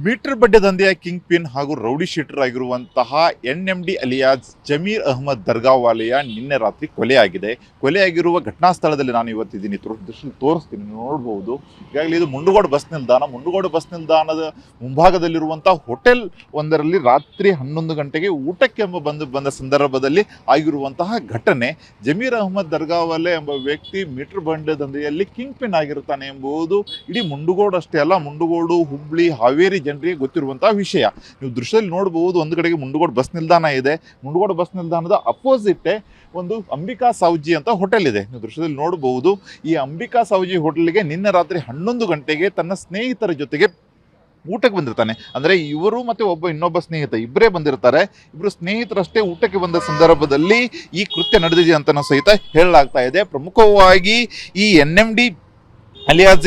Metre ಬಡ್ಡೆ ದಂಧೆಯ king pin ಹಾಗೂ rowdy sheeter ಆಗಿರುವಂತಹ NMD alias Zameer Ahmed ದರ್ಗಾವಾಲೆಯ ನಿನ್ನೆ ರಾತ್ರಿ ಕೊಲೆಯಾಗಿದೆ. ಕೊಲೆಯಾಗಿರುವ ಘಟನಾ ಸ್ಥಳದಲ್ಲಿ ನಾನು ಇವತ್ತಿದ್ದೀನಿ, ತೋರಿಸ್ತೀನಿ, ನೋಡ್ಬೋದು. ಈಗಾಗಲೇ ಇದು ಮುಂಡಗೋಡು ಬಸ್ ನಿಲ್ದಾಣ. ಮುಂಡಗೋಡು ಬಸ್ ನಿಲ್ದಾಣದ ಮುಂಭಾಗದಲ್ಲಿರುವಂತಹ ಹೋಟೆಲ್ ಒಂದರಲ್ಲಿ ರಾತ್ರಿ 11 ಗಂಟೆಗೆ ಊಟಕ್ಕೆ ಬಂದ ಸಂದರ್ಭದಲ್ಲಿ ಆಗಿರುವಂತಹ ಘಟನೆ. ಜಮೀರ್ ಅಹ್ಮದ್ ದರ್ಗಾವಾಲೆ ಎಂಬ ವ್ಯಕ್ತಿ ಮೀಟರ್ ಬಡ್ಡೆ ದಂಧೆಯಲ್ಲಿ ಕಿಂಗ್ ಪಿನ್ ಆಗಿರ್ತಾನೆ ಎಂಬುದು ಇಡೀ ಮುಂಡಗೋಡು ಅಷ್ಟೇ ಅಲ್ಲ, ಮುಂಡಗೋಡು, ಹುಬ್ಳಿ, ಹಾವೇರಿ ಜನರಿಗೆ ಗೊತ್ತಿರುವಂತಹ ವಿಷಯ. ನೀವು ದೃಶ್ಯದಲ್ಲಿ ನೋಡಬಹುದು, ಒಂದು ಕಡೆಗೆ ಮುಂಡಗೋಡು ಬಸ್ ನಿಲ್ದಾಣ ಇದೆ. ಮುಂಡಗೋಡು ಬಸ್ ನಿಲ್ದಾಣದ ಅಪೋಸಿಟ್ ಒಂದು ಅಂಬಿಕಾ ಸಾವ್ಜಿ ಅಂತ ಹೋಟೆಲ್ ಇದೆ. ನೀವು ದೃಶ್ಯದಲ್ಲಿ ನೋಡಬಹುದು. ಈ ಅಂಬಿಕಾ ಸಾವ್ಜಿ ಹೋಟೆಲ್ಗೆ ನಿನ್ನೆ ರಾತ್ರಿ 11 ಗಂಟೆಗೆ ತನ್ನ ಸ್ನೇಹಿತರ ಜೊತೆಗೆ ಊಟಕ್ಕೆ ಬಂದಿರ್ತಾನೆ. ಅಂದರೆ ಇವರು ಮತ್ತು ಇನ್ನೊಬ್ಬ ಸ್ನೇಹಿತ ಇಬ್ಬರೇ ಬಂದಿರ್ತಾರೆ. ಇಬ್ಬರು ಸ್ನೇಹಿತರಷ್ಟೇ ಊಟಕ್ಕೆ ಬಂದ ಸಂದರ್ಭದಲ್ಲಿ ಈ ಕೃತ್ಯ ನಡೆದಿದೆ ಅಂತಲೂ ಸಹಿತ ಹೇಳಲಾಗ್ತಾ ಇದೆ. ಪ್ರಮುಖವಾಗಿ ಈ NMD ಅಲಿಯಾಸ್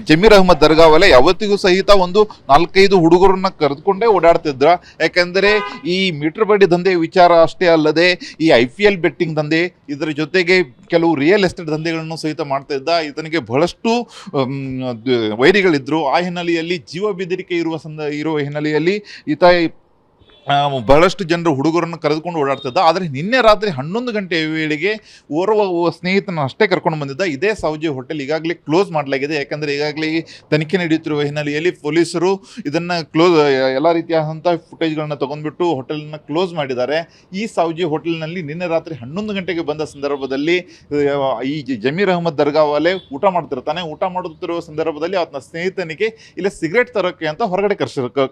ಜಮೀರ್ ಅಹ್ಮದ್ ದರ್ಗಾವಾಲೆ ಯಾವತ್ತಿಗೂ ಸಹಿತ ಒಂದು 4-5 ಹುಡುಗರನ್ನ ಕರೆದುಕೊಂಡೇ ಓಡಾಡ್ತಿದ್ರ. ಯಾಕಂದರೆ ಈ ಮೀಟರ್ ಬಡ್ಡಿ ದಂಧೆ ವಿಚಾರ ಅಷ್ಟೇ ಅಲ್ಲದೆ ಈ IPL ಬೆಟ್ಟಿಂಗ್ ದಂಧೆ, ಇದರ ಜೊತೆಗೆ ಕೆಲವು ರಿಯಲ್ ಎಸ್ಟೇಟ್ ದಂಧೆಗಳನ್ನು ಸಹಿತ ಮಾಡ್ತಾ ಇದ್ದ. ಇದನಿಗೆ ಬಹಳಷ್ಟು ವೈರಿಗಳಿದ್ರು. ಆ ಹಿನ್ನೆಲೆಯಲ್ಲಿ ಜೀವ ಬೆದರಿಕೆ ಇರುವ ಹಿನ್ನೆಲೆಯಲ್ಲಿ ಈತ ಬಹಳಷ್ಟು ಜನರು ಹುಡುಗರನ್ನು ಕರೆದುಕೊಂಡು ಓಡಾಡ್ತಿದ್ದ. ಆದರೆ ನಿನ್ನೆ ರಾತ್ರಿ 11 ಗಂಟೆಯ ವೇಳೆಗೆ ಓರ್ವ ಸ್ನೇಹಿತನ ಅಷ್ಟೇ ಕರ್ಕೊಂಡು ಬಂದಿದ್ದ. ಇದೇ ಸಾವ್ಜಿ ಹೋಟೆಲ್ ಈಗಾಗಲೇ ಕ್ಲೋಸ್ ಮಾಡಲಾಗಿದೆ. ಯಾಕಂದರೆ ಈಗಾಗಲೇ ತನಿಖೆ ನಡೆಯುತ್ತಿರುವ ಹಿನ್ನೆಲೆಯಲ್ಲಿ ಪೊಲೀಸರು ಇದನ್ನು ಎಲ್ಲ ರೀತಿಯಾದಂಥ ಫುಟೇಜ್ಗಳನ್ನ ತೊಗೊಂಡ್ಬಿಟ್ಟು ಹೋಟೆಲ್ನ ಕ್ಲೋಸ್ ಮಾಡಿದ್ದಾರೆ. ಈ ಸಾವ್ಜಿ ಹೋಟೆಲ್ನಲ್ಲಿ ನಿನ್ನೆ ರಾತ್ರಿ 11 ಗಂಟೆಗೆ ಬಂದ ಸಂದರ್ಭದಲ್ಲಿ ಈ ಜಮೀರ್ ಅಹ್ಮದ್ ದರ್ಗಾವಾಲೆ ಊಟ ಮಾಡ್ತಿರ್ತಾನೆ. ಊಟ ಮಾಡುತ್ತಿರುವ ಸಂದರ್ಭದಲ್ಲಿ ಆತನ ಸ್ನೇಹಿತನಿಗೆ ಇಲ್ಲಿ ಸಿಗರೇಟ್ ತರೋಕೆ ಅಂತ ಹೊರಗಡೆ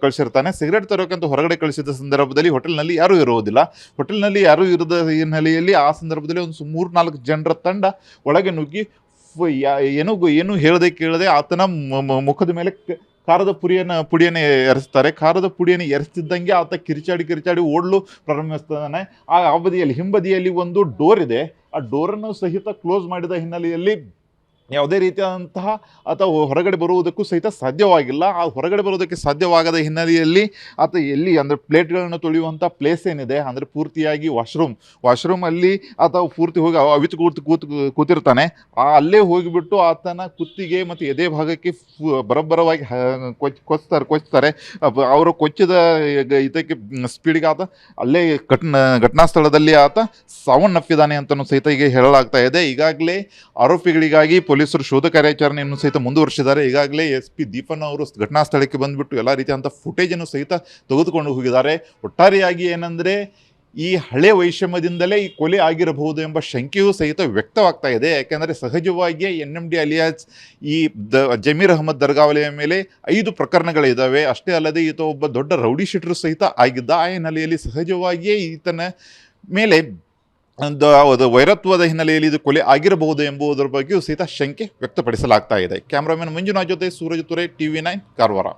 ಕಳಿಸಿರ್ತಾನೆ. ಸಿಗರೇಟ್ ತರೋಕೆ ಅಂತ ಹೊರಗಡೆ ಕಳಿಸಿದ ಸಂದರ್ಭದಲ್ಲಿ ಹೋಟೆಲ್ನಲ್ಲಿ ಯಾರೂ ಇರುವುದಿಲ್ಲ. ಹೋಟೆಲ್ನಲ್ಲಿ ಯಾರೂ ಇರದ ಹಿನ್ನೆಲೆಯಲ್ಲಿ ಆ ಸಂದರ್ಭದಲ್ಲಿ ಒಂದು 3-4 ಜನರ ತಂಡ ಒಳಗೆ ನುಗ್ಗಿ ಏನು ಹೇಳದೆ ಕೇಳದೆ ಆತನ ಮುಖದ ಮೇಲೆ ಖಾರದ ಪುಡಿಯನ್ನು ಎರಸ್ತಾರೆ. ಖಾರದ ಪುಡಿಯನ್ನು ಎರಸ್ತಿದ್ದಂಗೆ ಆತ ಕಿರಿಚಾಡಿ ಓಡಲು ಪ್ರಾರಂಭಿಸ್ತಾನೆ. ಆ ಅವಧಿಯಲ್ಲಿ ಹಿಂಬದಿಯಲ್ಲಿ ಒಂದು ಡೋರ್ ಇದೆ. ಆ ಡೋರನ್ನು ಸಹಿತ ಕ್ಲೋಸ್ ಮಾಡಿದ ಹಿನ್ನೆಲೆಯಲ್ಲಿ ಯಾವುದೇ ರೀತಿಯಾದಂತಹ ಅಥವಾ ಹೊರಗಡೆ ಬರುವುದಕ್ಕೂ ಸಹಿತ ಸಾಧ್ಯವಾಗಿಲ್ಲ. ಆ ಹೊರಗಡೆ ಬರೋದಕ್ಕೆ ಸಾಧ್ಯವಾಗದ ಹಿನ್ನೆಲೆಯಲ್ಲಿ ಆತ ಎಲ್ಲಿ ಅಂದರೆ ಪ್ಲೇಟ್ಗಳನ್ನು ತೊಳೆಯುವಂಥ ಪ್ಲೇಸ್ ಏನಿದೆ, ಅಂದರೆ ಪೂರ್ತಿಯಾಗಿ ವಾಶ್ರೂಮಲ್ಲಿ ಆತ ಪೂರ್ತಿ ಹೋಗಿ ಅವಿತು ಕೂತಿರ್ತಾನೆ. ಅಲ್ಲೇ ಹೋಗಿಬಿಟ್ಟು ಆತನ ಕುತ್ತಿಗೆ ಮತ್ತು ಎದೆ ಭಾಗಕ್ಕೆ ಬರೋಬ್ಬರವಾಗಿ ಕೊಚ್ತಾರೆ. ಅವರು ಕೊಚ್ಚಿದ ಇದಕ್ಕೆ ಸ್ಪೀಡ್ಗೆ ಆತ ಅಲ್ಲೇ ಘಟನಾ ಸ್ಥಳದಲ್ಲಿ ಆತ ಸಾವನ್ನಪ್ಪಿದ್ದಾನೆ ಅಂತಲೂ ಸಹಿತ ಈಗ ಹೇಳಲಾಗ್ತಾ ಇದೆ. ಈಗಾಗಲೇ ಆರೋಪಿಗಳಿಗಾಗಿ ಪೊಲೀಸರು ಶೋಧ ಕಾರ್ಯಾಚರಣೆಯನ್ನು ಸಹಿತ ಮುಂದುವರಿಸಿದ್ದಾರೆ. ಈಗಾಗಲೇ SP ದೀಪನ್ ಅವರು ಘಟನಾ ಸ್ಥಳಕ್ಕೆ ಬಂದುಬಿಟ್ಟು ಎಲ್ಲ ರೀತಿಯಾದಂಥ ಫುಟೇಜನ್ನು ಸಹಿತ ತೆಗೆದುಕೊಂಡು ಹೋಗಿದ್ದಾರೆ. ಒಟ್ಟಾರೆಯಾಗಿ ಏನಂದರೆ ಈ ಹಳೆ ವೈಷಮ್ಯದಿಂದಲೇ ಈ ಕೊಲೆ ಆಗಿರಬಹುದು ಎಂಬ ಶಂಕೆಯೂ ಸಹಿತ ವ್ಯಕ್ತವಾಗ್ತಾ ಇದೆ. ಯಾಕೆಂದರೆ ಸಹಜವಾಗಿಯೇ NMD ಅಲಿಯಾಸ್ ಈ ಜಮೀರ್ ಅಹ್ಮದ್ ದರ್ಗಾವಾಲೆಯ ಮೇಲೆ 5 ಪ್ರಕರಣಗಳಿದ್ದಾವೆ. ಅಷ್ಟೇ ಅಲ್ಲದೆ ಈತ ಒಬ್ಬ ದೊಡ್ಡ ರೌಡಿ ಶೀಟರ್ ಸಹಿತ ಆಗಿದ್ದ. ಆ ಹಿನ್ನೆಲೆಯಲ್ಲಿ ಸಹಜವಾಗಿಯೇ ಈತನ ಮೇಲೆ ವೈರತ್ವದ ಹಿನ್ನೆಲೆಯಲ್ಲಿ ಇದು ಕೊಲೆ ಆಗಿರಬಹುದು ಎಂಬುದರ ಬಗ್ಗೆಯೂ ಸಹಿತ ಶಂಕೆ ವ್ಯಕ್ತಪಡಿಸಲಾಗ್ತಾ ಇದೆ. ಕ್ಯಾಮ್ರಾಮನ್ ಮಂಜುನಾಥ್ ಜೊತೆ ಸೂರಜ್ ತುರೆ, TV9 ಕಾರವಾರ.